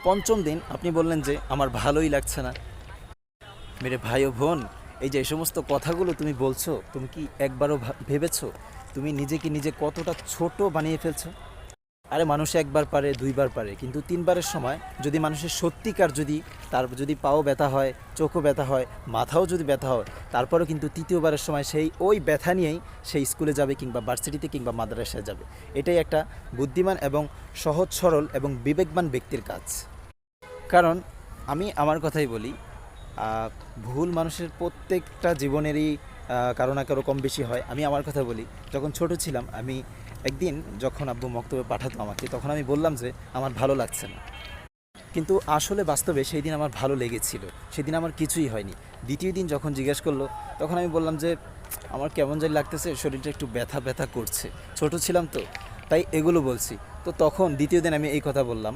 পঞ্চম দিন আপনি বললেন যে আমার ভালোই লাগছে না। মেরে ভাই ও বোন, এই যে এই সমস্ত কথাগুলো তুমি বলছো, তুমি কি একবারও ভেবেছো তুমি নিজেকে নিজে কতটা ছোট বানিয়ে ফেলছো? আরে মানুষ একবার পারে, দুইবার পারে, কিন্তু তিনবারের সময় যদি মানুষের সত্যিকার যদি তার যদি পাও ব্যথা হয়, চোখও ব্যথা হয়, মাথাও যদি ব্যথা হয়, তারপরেও কিন্তু তৃতীয়বারের সময় সেই ওই ব্যথা নিয়েই সেই স্কুলে যাবে কিংবা ভার্সিটিতে কিংবা মাদ্রাসায় যাবে। এটাই একটা বুদ্ধিমান এবং সহজ সরল এবং বিবেকবান ব্যক্তির কাজ। কারণ আমি আমার কথাই বলি, ভুল মানুষের প্রত্যেকটা জীবনেরই কারো না কারো কম বেশি হয়। আমি আমার কথা বলি, যখন ছোট ছিলাম আমি একদিন যখন আব্বু মক্তবে পাঠাতো আমাকে, তখন আমি বললাম যে আমার ভালো লাগছে না। কিন্তু আসলে বাস্তবে সেই দিন আমার ভালো লেগেছিল, সেদিন আমার কিছুই হয়নি। দ্বিতীয় দিন যখন জিজ্ঞেস করলো, তখন আমি বললাম যে আমার কেমন জানি লাগতেছে, শরীরটা একটু ব্যথা ব্যথা করছে, ছোট ছিলাম তো তাই এগুলো বলছি। তো তখন দ্বিতীয় দিন আমি এই কথা বললাম,